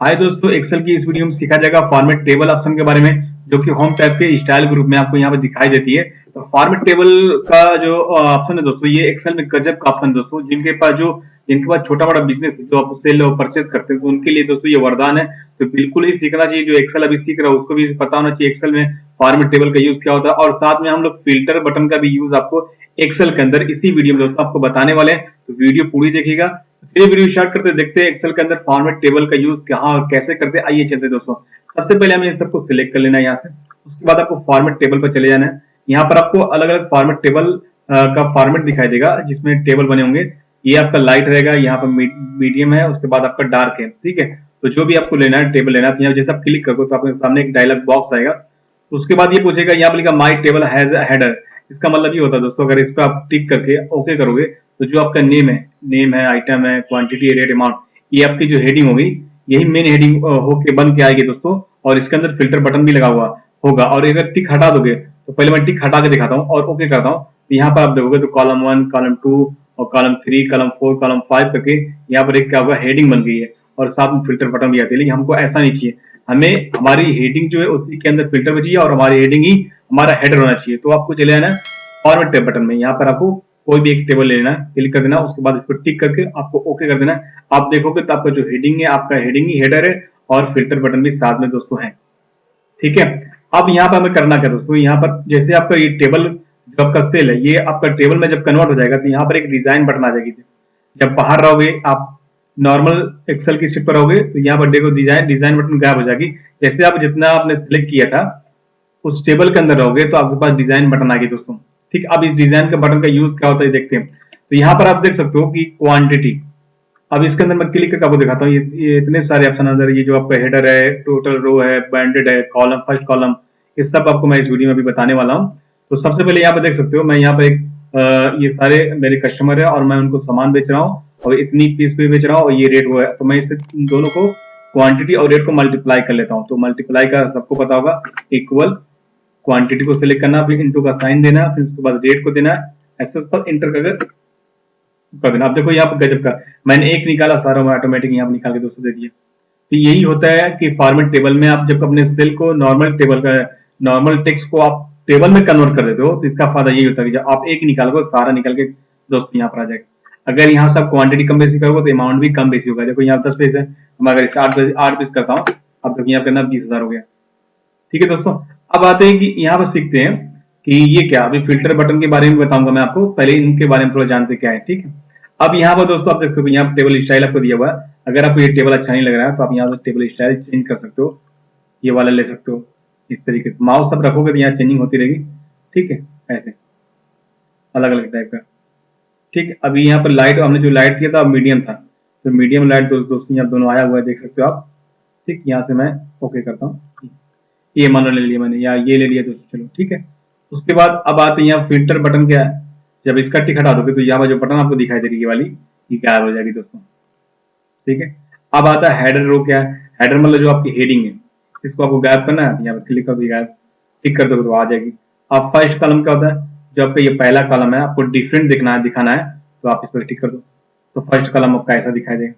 हाय दोस्तों, एक्सेल की इस वीडियो में सीखा जाएगा फॉर्मेट टेबल ऑप्शन के बारे में, जो कि होम टैब के स्टाइल ग्रुप में आपको यहाँ पे दिखाई देती है। तो फॉर्मेट टेबल का जो ऑप्शन है दोस्तों, ये एक्सेल में गजब का ऑप्शन है दोस्तों। जिनके पास छोटा बड़ा बिजनेस है, जो आप सेल और परचेज करते हैं, तो उनके लिए दोस्तों ये वरदान है। तो बिल्कुल ही सीखना चाहिए। जो एक्सेल अभी सीख रहा है उसको भी पता होना चाहिए एक्सेल में फॉर्मेट टेबल का यूज क्या होता है। और साथ में हम लोग फिल्टर बटन का भी यूज आपको एक्सेल के अंदर इसी वीडियो में दोस्तों आपको बताने वाले हैं। तो वीडियो पूरी देखिएगा। चलिए वीडियो स्टार्ट करते हैं, देखते हैं एक्सेल के अंदर फॉर्मेट टेबल का यूज कहाँ और कैसे करते हैं। आइए चलते हैं दोस्तों। सबसे पहले हमें इन सबको सिलेक्ट कर लेना है यहाँ से। उसके बाद आपको फॉर्मेट टेबल पर चले जाना है। यहाँ पर आपको अलग अलग फॉर्मेट टेबल का फॉर्मेट दिखाई देगा, जिसमें टेबल बने होंगे। ये आपका लाइट रहेगा, यहाँ पर मीडियम है, उसके बाद आपका डार्क है। ठीक है, तो जो भी आपको लेना है टेबल लेना है, तो यहाँ जैसे आप क्लिक करोगे तो आपके सामने एक डायलॉग बॉक्स आएगा। तो उसके बाद ये पूछेगा, यहाँ पर लिखा माई टेबल हैज हेडर। इसका मतलब ये होता है दोस्तों, अगर इस पर आप टिक करके ओके करोगे तो जो आपका नेम है, आइटम है, क्वांटिटी, रेट, अमाउंट, ये आपकी जो हेडिंग होगी, यही मेन हेडिंग होके बन के आएगी दोस्तों। और इसके अंदर फिल्टर बटन भी लगा हुआ होगा। और अगर टिक हटा दोगे तो पहले मैं टिक हटा के दिखाता हूँ और ओके करता हूँ। तो यहाँ पर आप देखोगे तो कॉलम 1, कॉलम 2 और कॉलम 3, कॉलम 4, कॉलम 5 करके यहाँ पर एक क्या होगा, हेडिंग बन गई है। और साथ में फिल्टर बटन भी आती है। लेकिन हमको ऐसा नहीं चाहिए। हमें हमारी हेडिंग जो है उसी के अंदर फिल्टर भी चाहिए और हमारी हेडिंग ही हमारा हेडर होना चाहिए। तो आपको चले जाना फॉर्मेट टेब बटन में। यहाँ पर आपको कोई भी एक टेबल ले लेना है, क्लिक कर देना, उसके बाद इस पर टिक करके आपको ओके कर देना है। आप देखोगे तो आपका जो हेडिंग है, आपका हेडिंग ही हेडर है और फिल्टर बटन भी साथ में दोस्तों है। ठीक है, अब यहाँ पर हमें करना क्या दोस्तों, यहाँ पर जैसे आपका ये टेबल जो आपका सेल है, ये आपका टेबल में जब कन्वर्ट हो जाएगा तो यहाँ पर एक डिजाइन बटन आ जाएगी। जब बाहर रहोगे आप, नॉर्मल एक्सेल की शीट पर रहोगे, तो यहाँ पर देखो डिजाइन डिजाइन बटन गायब हो जाएगी। जैसे आप जितना आपने सिलेक्ट किया था उस टेबल के अंदर रहोगे तो आपके पास डिजाइन बटन आ गई दोस्तों। ठीक, अब इस डिजाइन के बटन का यूज क्या होता है देखते हैं। तो यहाँ पर आप देख सकते हो कि क्वांटिटी। अब इसके अंदर मैं क्लिक करके आपको दिखाता हूँ। ये इतने सारे ऑप्शन अंदर, ये जो आपका हेडर है, टोटल रो है, बैंडेड है, कॉलम, फर्स्ट कॉलम, ये सब आपको मैं इस वीडियो में भी बताने वाला हूँ। तो सबसे पहले यहाँ पे देख सकते हो, मैं यहाँ पे ये सारे मेरे कस्टमर है और मैं उनको सामान बेच रहा हूँ और इतनी पीस पे बेच रहा हूँ और ये रेट वो है। तो मैं इसे दोनों को, क्वांटिटी और रेट को मल्टीप्लाई कर लेता हूँ। तो मल्टीप्लाई का सबको पता होगा, इक्वल, क्वांटिटी को सिलेक्ट करना, फिर इनटू का साइन देना, फिर उसके बाद रेट को देना, एक्सेस पर इंटर करके कर देना। अब देखो यहाँ पर गजब का, मैंने एक निकाला, सारा ऑटोमेटिक यहाँ पर निकाल के दोस्तों दे दिया। तो यही होता है कि फॉर्मेट टेबल में आप जब अपने सेल को, नॉर्मल टेक्स्ट को आप टेबल में कन्वर्ट कर देते हो, तो इसका फायदा यही होता है कि जब आप एक निकालोगे सारा निकल के दोस्तों यहाँ पर आ जाएगा। अगर यहाँ से आप क्वांटिटी कम बेसी करोगे तो अमाउंट भी कम बेसी होगा। देखो यहाँ 10 पीस है, मैं अगर इसे 8 पीस करता हूँ, अब देखो यहाँ करना 20,000 हो गया। ठीक है दोस्तों, अब आते हैं कि यहाँ पर सीखते हैं कि ये क्या। अभी फिल्टर बटन के बारे में बताऊंगा मैं आपको, पहले इनके बारे में थोड़ा जानते क्या है। ठीक है, अब यहाँ पर दोस्तों आप देखते हो यहाँ टेबल स्टाइल आपको दिया हुआ है। अगर आपको ये टेबल अच्छा नहीं लग रहा है तो आप यहाँ पर टेबल स्टाइल चेंज कर सकते हो, ये वाला ले सकते हो। इस तरीके से माउस सब रखोगे तो यहाँ चेंजिंग होती रहेगी। ठीक है, ऐसे अलग अलग टाइप का। ठीक है, अभी यहाँ पर लाइट, हमने जो लाइट किया था मीडियम था, तो मीडियम लाइट दोस्तों यहाँ दोनों आया हुआ है, देख सकते हो आप। ठीक, यहाँ से मैं ओके करता हूँ। ये मान लो ले लिया मैंने, या ये ले लिया दोस्तों, चलो ठीक है। उसके बाद अब आते हैं यहाँ फिल्टर बटन क्या है। जब इसका टिक हटा दोगे तो यहाँ पर जो बटन आपको दिखाई दे रही है वाली, ये गायब हो जाएगी दोस्तों। ठीक है, अब आता है हेडर रो क्या है। हेडर मतलब जो आपकी हेडिंग है, इसको आपको गायब करना है, यहाँ पर क्लिक कर गायब, टिक कर दोगे तो आ जाएगी। अब फर्स्ट कॉलम क्या होता है, जो आपका ये पहला कॉलम है, आपको डिफरेंट दिखाना है, तो आप इस पर टिक कर दो, तो फर्स्ट कॉलम आपका ऐसा दिखाई देगा।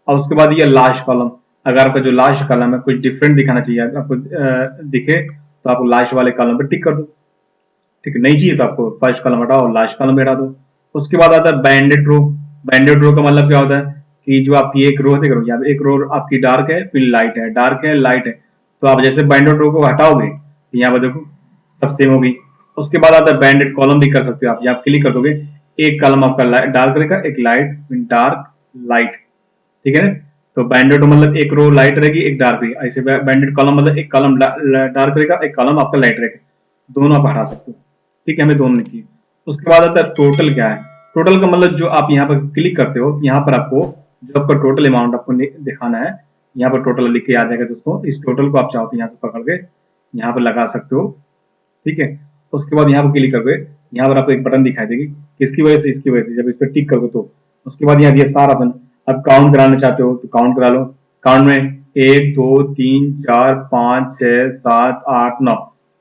और उसके बाद ये लास्ट कॉलम, अगर आपका जो लास्ट कॉलम है कुछ डिफरेंट दिखाना चाहिए आपको दिखे, तो आप लास्ट वाले कॉलम पर टिक कर दो। ठीक है, नहीं चाहिए तो आपको फर्स्ट कॉलम हटाओ, लास्ट कॉलम हटा दो। उसके बाद आता है बैंडेड रो। बैंडेड रो का मतलब क्या होता है कि जो आपकी एक रो है, यहाँ एक रो आपकी डार्क है, फिर लाइट है, डार्क है, लाइट है, तो आप जैसे बैंडेड रो को हटाओगे तो यहाँ पर देखो सब सेम होगी। उसके बाद आता है बैंडेड कॉलम, भी कर सकते हो आप। यहाँ क्लिक कर दोगे, एक कॉलम आपका डार्क रहेगा, एक लाइट, डार्क, लाइट। ठीक है ना, तो बैंडेड मतलब एक रो लाइट रहेगी, एक डार्क रहेगी। ऐसे बैंडेड कॉलम मतलब एक कॉलम डार्क रहेगा, एक कॉलम आपका लाइट रहेगा, दोनों आप हटा सकते हो। ठीक है, हमें दोनों नहीं चाहिए। उसके बाद आता है टोटल क्या है। टोटल का मतलब जो आप यहाँ पर क्लिक करते हो, यहाँ पर आपको जो आपका टोटल अमाउंट आपको दिखाना है, यहाँ पर टोटल लिख के आ जाएगा दोस्तों। इस टोटल को आप चाहो तो यहाँ से पकड़ के यहाँ पर लगा सकते हो। ठीक है, उसके बाद यहाँ पर क्लिक करके यहाँ पर आपको एक बटन दिखाई देगी, किसकी वजह से, इसकी वजह से। जब इस पर टिक करोगे तो उसके बाद यहाँ दिया सारा बटन। अब काउंट कराना चाहते हो तो काउंट करा लो। काउंट में 1 2 3 4 5 6 7 8 9,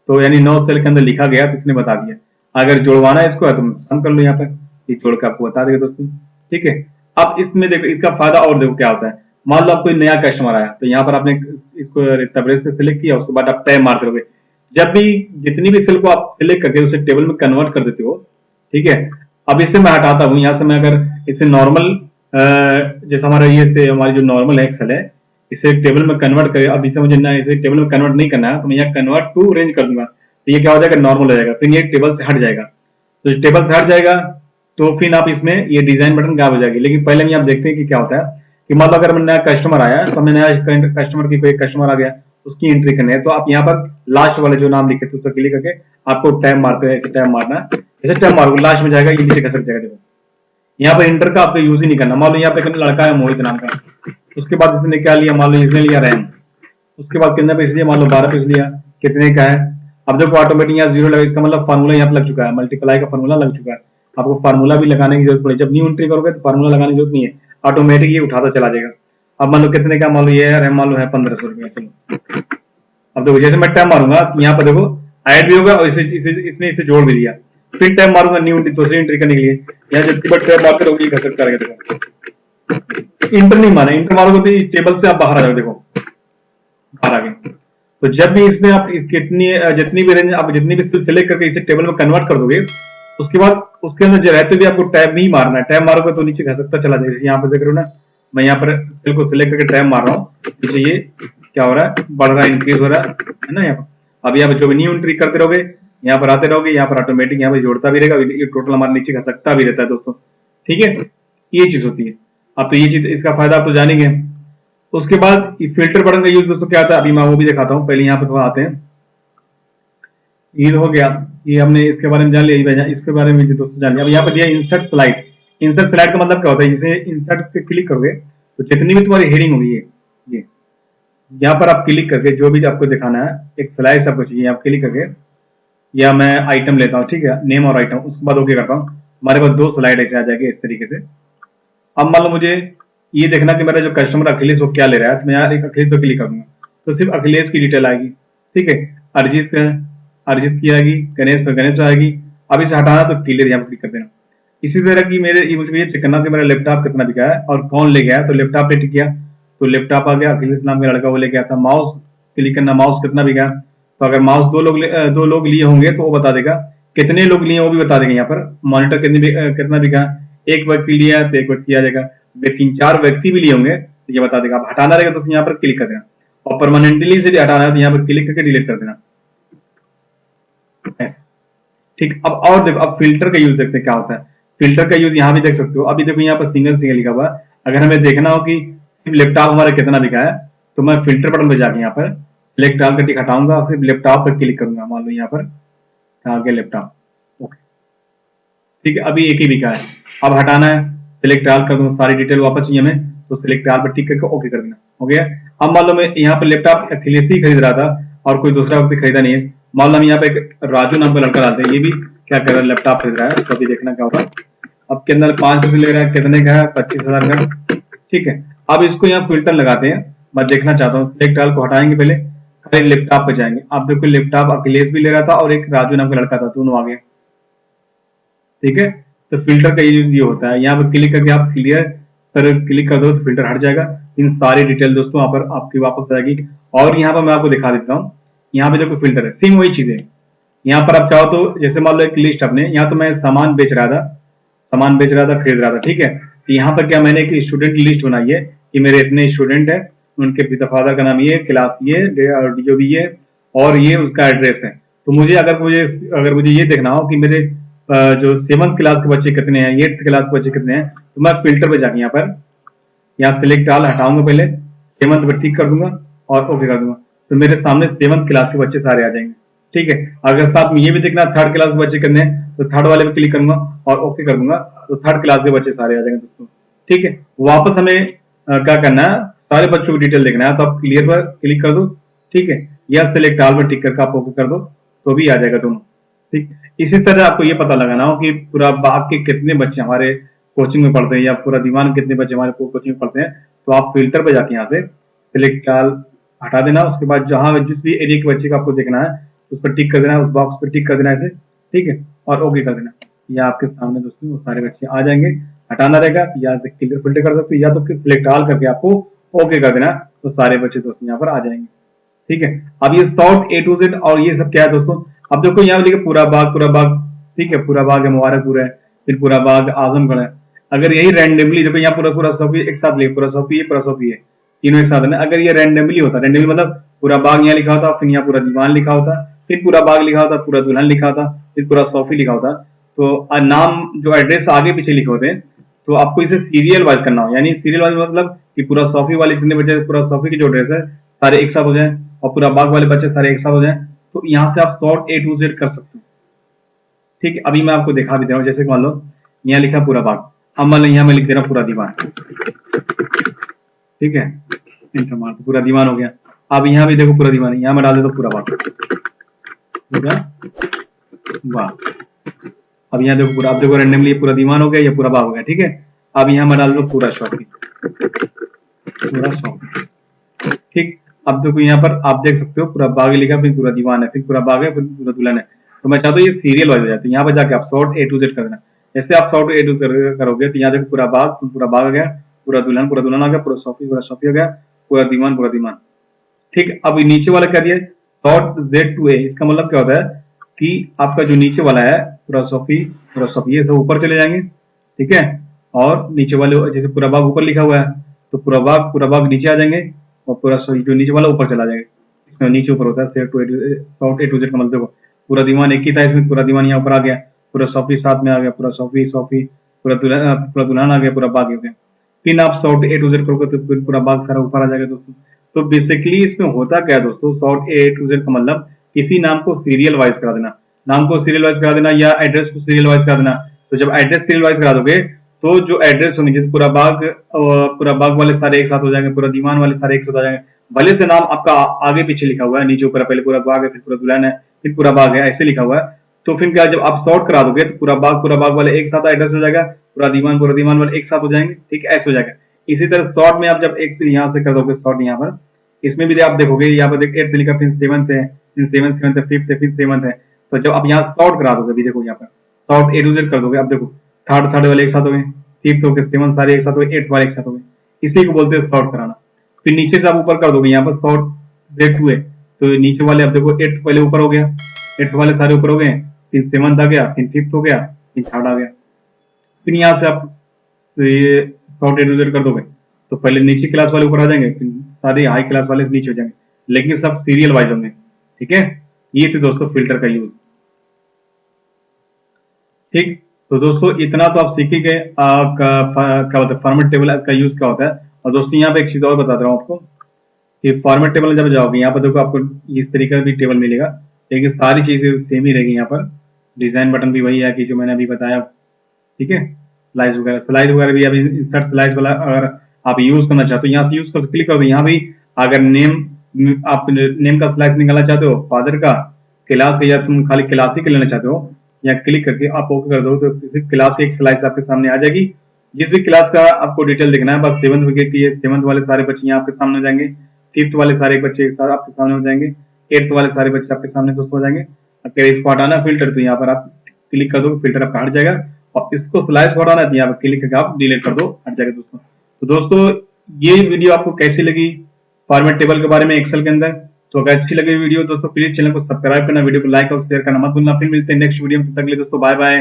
तो यानी 9 सेल के अंदर लिखा गया तो इसने बता दिया। अगर जुड़वाना है इसको है तो सम कर लो, यहाँ पे ये जोड़ के आपको बता देगा दोस्तों। ठीक है, अब इसमें देखो इसका फायदा और देखो क्या होता है। मान लो आप कोई नया कस्टमर आया, तो यहाँ पर आपने इसको तबरेज से सिलेक्ट किया, उसके बाद आप टैब मारते रहोगे। जब भी जितनी भी सेल को आप सिलेक्ट करके उसे टेबल में कन्वर्ट कर देते हो, ठीक है। अब इसे मैं हटाता हूँ, यहाँ से मैं अगर इसे नॉर्मल, जैसे हमारा ये से हमारी जो नॉर्मल एक्सेल है, इसे टेबल में कन्वर्ट करें। अब इसे मुझे ना इसे टेबल में कन्वर्ट नहीं करना है, तो मैं यहाँ कन्वर्ट टू रेंज कर दूंगा, तो ये क्या हो जाएगा, नॉर्मल हो जाएगा, फिर ये टेबल से हट जाएगा। तो टेबल से हट जाएगा तो फिर आप इसमें ये डिजाइन बटन गायब हो जाएगी। लेकिन पहले में आप देखते हैं कि क्या होता है कि मतलब अगर नया कस्टमर आया, तो मैं नया कस्टमर की कोई कस्टमर आ गया, उसकी एंट्री करनी है, तो आप यहाँ पर लास्ट वाले जो नाम लिखे थे उस पर क्लिक करके आपको टैब मारते हैं, ऐसे टैब मारना है, जैसे टैब मारोगे लास्ट में जाएगा, ये नीचे खसक जाएगा। देखो यहाँ पर इंटर का आपको यूज ही नहीं करना। मान लो यहाँ पे लड़का है मोहित नाम का, उसके बाद इसने क्या लिया, मान लो इसने लिया रैम, उसके बाद कितना पीस लिया, मान लो 12 पीस लिया, कितने का है। अब देखो ऑटोमेटिक यहाँ जीरो लगा, इसका मतलब फार्मूला यहाँ पे लग चुका है, मल्टीप्लाई का फार्मूला लग चुका है। आपको फार्मूला भी लगाने की जरूरत पड़े, जब न्यू एंट्री करोगे तो फार्मूला लगाने की जरूरत नहीं है, ऑटोमेटिक ये उठाता चला जाएगा। अब मान लो कितने का, मान लो ये रैम मान लो है 1500 रुपया, चलो। अब देखो जैसे मैं टैब मारूंगा, यहाँ पर देखो ऐड भी होगा और इसने इसे जोड़ भी दिया। फिर टैब मारूंगा न्यू दूसरी एंट्री करने के लिए, यहाँ जितनी बार टैब मारते रहोगे घसक करेगा। देखो इंटर नहीं माना, इंटर मारोगे तो इस टेबल से आप बाहर आ जाओगे, देखो बाहर आ गए। तो जब भी इसमें आप कितनी जितनी भी रेंज आप जितनी भी सिलेक्ट करके इसे टेबल में कन्वर्ट कर दोगे, उसके बाद उसके अंदर जो रहते भी आपको टैब नहीं मारना है। टैब मारोगे तो नीचे घसकता चला जाएगा। यहाँ पर देख रहे हो ना, मैं यहाँ पर सेल को सिलेक्ट करके टैब मार रहा हूँ, नीचे ये क्या हो रहा है, बढ़ रहा है, इंक्रीज हो रहा है ना। यहाँ पर अब यहाँ पर जो भी न्यू एंट्री करते रहोगे, यहाँ पर आते रहोगे, यहाँ पर ऑटोमेटिक यहाँ पर जोड़ता भी रहेगा, ये टोटल हमारे नीचे घसकता भी रहता है दोस्तों, ठीक है। ये चीज होती है। अब तो ये चीज, इसका फायदा आप तो जानेंगे। उसके बाद फिल्टर बटन का यूज दोस्तों क्या आता है, अभी मैं वो भी दिखाता हूँ। पहले यहाँ पे थोड़ा आते हैं, ये हो गया, ये हमने इसके बारे में जान लिया, इसके बारे में दोस्तों जान लिया। अब यहाँ पर दिया इंसर्ट स्लाइड। इंसर्ट स्लाइड का मतलब क्या होता है, जिसे इंसर्ट पे क्लिक करोगे तो जितनी भी तुम्हारी हेडिंग होगी, ये यहाँ पर आप क्लिक करके जो भी आपको दिखाना है, एक स्लाइड सबको चाहिए, आप क्लिक करके, या मैं आइटम लेता हूँ, ठीक है, नेम और आइटम, उसके बाद ओके करता हूँ। हमारे पास 2 स्लाइड ऐसे आ जाएंगे इस तरीके से। अब मान लो मुझे ये देखना कि मेरा जो कस्टमर अखिलेश वो क्या ले रहा है, तो मैं यहाँ एक अखिलेश पे क्लिक करूंगा, तो सिर्फ अखिलेश की डिटेल आएगी, ठीक है। अरिजीत पे अरिजीत की आएगी, गणेश पे गणेश आएगी। अब इसे हटाना तो क्लियर यहाँ पे क्लिक कर देना। इसी तरह की मेरे मुझे ये चेक करना कि मेरा लैपटॉप कितना बिका है और कौन ले गया है, तो लैपटॉप पे टिक किया तो लैपटॉप आ गया, अखिलेश नाम का लड़का वो ले गया था। माउस क्लिक करना, माउस कितना बिका, तो अगर माउस 2 लोग लिए होंगे तो वो बता देगा, कितने लोग लिए वो भी बता देगा। यहाँ पर मॉनिटर कितना बिका, एक व्यक्ति लिया तो एक व्यक्ति आ जाएगा, 3-4 व्यक्ति भी लिए होंगे तो ये बता देगा। अब हटाना रहेगा तो यहाँ पर क्लिक कर देना, और परमानेंटली से हटाना है तो यहाँ पर क्लिक करके डिलीट कर देना, ठीक। अब और देखो, अब फिल्टर का यूज देखते हैं क्या होता है। फिल्टर का यूज यहाँ भी देख सकते हो। अभी देखो यहाँ पर सिंगल सिंगल लिखा हुआ है, अगर हमें देखना हो कि लैपटॉप हमारा कितना बिका है, तो मैं फिल्टर बटन पे जाके यहाँ पर सिलेक्ट ऑल का टिक हटाऊंगा, फिर लैपटॉप पर क्लिक करूंगा। मान लो यहाँ पर आ गया लैपटॉप, ओके, ठीक है। अभी एक ही बिका है, अब हटाना है, सिलेक्ट ऑल कर दूंगा, सारी डिटेल वापस चाहिए हमें, तो सिलेक्ट ऑल पर टिक करके ओके कर देना, हो गया। अब मान लो मैं यहाँ पर लैपटॉप अखिलेश ही खरीद रहा था और कोई दूसरा व्यक्ति खरीदा नहीं है। मान लो हम यहाँ पे एक राजू नाम का लड़का डालते हैं, ये भी क्या कर रहा है, लैपटॉप खरीद रहा है, तो अभी देखना क्या होगा। अब के अंदर 5 पैसे ले रहा है, कितने का है, 25,000 का, ठीक है। अब इसको यहाँ फिल्टर लगाते हैं, मैं देखना चाहता हूँ। सिलेक्ट ऑल को हटाएंगे, पहले खाली लैपटॉप पे जाएंगे। आप देखो लैपटॉप अखिलेश भी ले रहा था और एक राजू नाम का लड़का था, दोनों आ गए, ठीक है। तो फिल्टर का ये होता है, यहाँ पर क्लिक करके आप क्लियर पर क्लिक कर दो तो फिल्टर हट जाएगा। इन सारी डिटेल दोस्तों यहाँ पर आपकी वापस आएगी। और यहाँ पर मैं आपको दिखा देता हूँ, यहाँ पे देखो फिल्टर है, सेम वही चीज है। यहाँ पर आप चाहो तो जैसे मान लो एक लिस्ट अपने, यहाँ तो मैं सामान बेच रहा था, खरीद रहा था, ठीक है। तो यहाँ पर क्या मैंने एक स्टूडेंट की लिस्ट बनाई है कि मेरे इतने स्टूडेंट है, उनके पिता फादर का नाम ये, क्लास ये, जो भी ये, और ये उसका एड्रेस है। तो मुझे अगर मुझे ये देखना हो कि मेरे जो 7th क्लास के बच्चे कितने हैं, 8th क्लास के बच्चे कितने हैं, तो मैं फिल्टर पे जाके यहाँ सिलेक्ट ऑल हटाऊंगा, पहले 7th पर टिक कर दूंगा और ओके कर दूंगा, तो मेरे सामने 7th क्लास के बच्चे सारे आ जाएंगे, ठीक है। अगर साथ में ये भी देखना 3rd क्लास के बच्चे कितने हैं, तो 3rd वाले पे क्लिक करूंगा और ओके कर दूंगा, तो 3rd क्लास के बच्चे सारे आ जाएंगे दोस्तों, ठीक है। वापस हमें क्या करना है, सारे बच्चों की डिटेल देखना है, तो आप क्लियर पर क्लिक कर दो, ठीक है, या सिलेक्ट ऑल पर टिक करके आप ओके कर दो, तो भी आ जाएगा दोनों, ठीक। इसी तरह आपको ये पता लगाना हो कि पूरा बाग के कितने बच्चे हमारे कोचिंग में पढ़ते हैं, या पूरा दीवान कितने बच्चे हमारे कोचिंग में पढ़ते हैं, तो आप फिल्टर पे जाके यहाँ से सिलेक्ट ऑल हटा देना। उसके बाद जहां जिस भी एरिया के बच्चे का आपको देखना है उस पर टिक कर देना, उस बॉक्स पर टिक कर देना ऐसे, ठीक है, और ओके कर देना। या आपके सामने दोस्तों वो सारे बच्चे आ जाएंगे। हटाना रहेगा या क्लियर फिल्टर कर सकते हो, या तो सिलेक्ट ऑल करके आपको ओके कर देना, तो सारे बच्चे दोस्तों यहाँ पर आ जाएंगे। ठीक है, अब ये सॉर्ट A to Z और ये सब क्या है दोस्तों, अब देखो यहाँ लिखे पूरा बाग, ठीक है, पूरा बाग है, मुबारकपुर है, फिर पूरा बाग आजमगढ़ है। अगर यही रैंडमली देखो यहाँ पूरा पूरा सॉफी एक साथ लिखे, पूरा सॉफी है, पूरा सॉफी है, तीनों एक साथ है ना। अगर ये रैंडमली होता, रैंडमली मतलब पूरा बाग यहाँ लिखा होता, फिर यहाँ पूरा दीवान लिखा होता, फिर पूरा बाग लिखा होता, पूरा दुल्हन लिखा होता, फिर पूरा सॉफी लिखा होता, तो नाम जो एड्रेस आगे पीछे लिखे होते हैं, तो आपको इसे सीरियल वाइज करना हो, यानी सीरियल वाइज मतलब कि पूरा सॉफी वाले जितने बच्चे पूरा सॉफी की जो ड्रेस है सारे एक साथ हो जाए, और पूरा बाग वाले बच्चे सारे एक साथ हो जाए, तो यहाँ से आप सॉर्ट A to Z कर सकते हो। ठीक है, अभी मैं आपको दिखा भी दे रहा हूँ, जैसे मान लो यहाँ लिखा पूरा बाग, अब मान लो यहाँ मैं लिख दे रहा हूँ पूरा दीवान। ठीक है, इंटर मार तो पूरा दीवान हो गया। अब यहाँ भी देखो पूरा दीवान है, यहाँ मैं डाल देता हूँ पूरा बाग, पूरा बाग। अब यहाँ देखो पूरा, अब देखो रैंडमली पूरा दीवान हो गया, या पूरा बाग हो गया। ठीक है, अब यहाँ मैं डाल दो पूरा शॉपिंग, पूरा शॉपिंग। ठीक, अब देखो यहाँ पर आप देख सकते हो पूरा बाग लिखा, फिर पूरा दीवान है, फिर पूरा बाग है, फिर पूरा दुल्हन है। तो मैं चाहता हूँ ये सीरियल वाइज हो जाए, तो यहाँ पर जाके आप सॉर्ट A to Z कर देना। जैसे आप सॉर्ट A to Z करोगे तो यहाँ देखो पूरा बाग आ गया, पूरा दुल्हन आ गया, पूरा शॉपी हो गया, पूरा दीवान। ठीक, अब नीचे वाला क्या दिया, सॉर्ट Z to A, इसका मतलब क्या होता है कि आपका जो नीचे वाला है पूरा शॉपी ये सब ऊपर चले जाएंगे। ठीक है, और नीचे वाले जैसे पूरा बाग ऊपर लिखा हुआ है, तो पूरा बाग नीचे आ जाएंगे, और पूरा जो नीचे वाला ऊपर चला जाएगा। इसमें नीचे ऊपर होता है सॉर्ट A to Z का मतलब देखो, पूरा दीवान एक ही था, इसमें पूरा दीवान यहाँ ऊपर आ गया, पूरा शॉपी साथ में आ गया, पूरा शॉपी पूरा दुल्हन आ गया, पूरा बाग हो गया। फिर आप सॉर्ट A to Z करोगे तो फिर पूरा बाग सारा ऊपर आ जाएगा दोस्तों। तो बेसिकली इसमें होता क्या है दोस्तों, सॉर्ट A to Z का मतलब किसी नाम को सीरियल वाइज करा देना, नाम को सीरियल वाइज करा देना, या एड्रेस को सीरियल वाइज करा देना। तो जब एड्रेस सीरियल वाइज करा दोगे, तो जो एड्रेस होंगे, जैसे पूरा बाग वाले सारे एक साथ हो जाएंगे, पूरा दीवान वाले सारे एक साथ हो जाएंगे, भले से नाम आपका आगे पीछे लिखा हुआ है, नीचे ऊपर पहले पूरा बाग है, फिर पूरा दुल्हन है, फिर पूरा बाग है, ऐसे लिखा हुआ है। तो फिर क्या, जब आप सॉर्ट करा दोगे तो पूरा बाग वाले एक साथ एड्रेस हो जाएगा, पूरा दीवान वाले एक साथ हो जाएंगे। ठीक है, ऐसे हो जाएगा। इसी तरह सॉर्ट में आप जब एक यहाँ से कर दोगे सॉर्ट, यहाँ पर इसमें भी आप देखोगे यहाँ पर एट्थ लिखा, फिर सेवंथ है, फिर सेवंथ है, फिफ्थ है, फिर सेवंथ है। तो जब आप यहाँ सॉर्ट करा दोगे, अभी देखो यहाँ पर सॉर्ट A to Z कर दोगे, अब देखो थर्ड वाले एक साथ हो गए, फिफ्थ हो गए, सेवंथ सारे एक साथ हो गए, एट्थ वाले एक साथ हो गए। इसी को बोलते हैं सॉर्ट कराना। फिर नीचे से आप ऊपर कर दोगे, यहाँ पर सॉर्ट Z to A, तो नीचे वाले अब देखो एट्थ वाले ऊपर हो गया, एट्थ वाले सारे ऊपर हो गए, फिर सेवंथ आ गया, फिर फिफ्थ हो गया, फिर थर्ड आ गया। फिर यहाँ से आप तो ये सॉर्ट A to Z कर दोगे, तो पहले नीचे क्लास वाले ऊपर आ जाएंगे, फिर सारे हाई क्लास वाले नीचे हो जाएंगे, लेकिन सब सीरियल वाइज होंगे। ठीक है, ये थे दोस्तों फिल्टर का यूज। ठीक, तो दोस्तों इतना तो आप सीख ही गए क्या होता है फॉर्मेट टेबल का यूज क्या होता है। और दोस्तों यहाँ पे एक चीज और बता रहा हूँ आपको कि फॉर्मेट टेबल में जब जाओगे, यहाँ पर देखो आपको इस तरीके का भी टेबल मिलेगा, लेकिन सारी चीजें सेम ही रहेगी। यहाँ पर डिजाइन बटन भी वही है कि जो मैंने अभी बताया। ठीक है, स्लाइड वगैरह भी अभी इंसर्ट स्लाइड वाला अगर आप यूज करना चाहते हो, यहाँ से यूज कर क्लिक करो, यहाँ भी अगर आप नेम का स्लाइस निकालना चाहते हो, फादर का, क्लास का, या तुम खाली क्लास ही के लेना चाहते हो, या क्लिक करके आप ओके कर दो, तो सिर्फ क्लास की एक स्लाइस आपके सामने आ जाएगी। जिस भी क्लास का आपको डिटेल देखना है, बस सेवंथ की सेवंथ वाले सारे बच्चे यहाँ आपके सामने हो जाएंगे, फिफ्थ वाले सारे बच्चे आपके सामने हो जाएंगे, एट्थ वाले सारे बच्चे आपके सामने दोस्तों हो जाएंगे। अगर इसको हटाना फिल्टर, तो यहाँ पर आप क्लिक कर दो, फिल्टर आपका हट जाएगा। और इसको स्लाइस को हटाना है, तो यहाँ पर क्लिक करके आप डिलीट कर दो, हट जाएगा दोस्तों। तो दोस्तों ये वीडियो आपको कैसी लगी फॉर्मेट टेबल के बारे में एक्सेल के अंदर, तो अगर अच्छी लगी वीडियो दोस्तों प्लीज चैनल को सब्सक्राइब करना, वीडियो को लाइक और शेयर करना मत भूलना। फिर मिलते हैं नेक्स्ट वीडियो में, तब तक के लिए दोस्तों बाय बाय।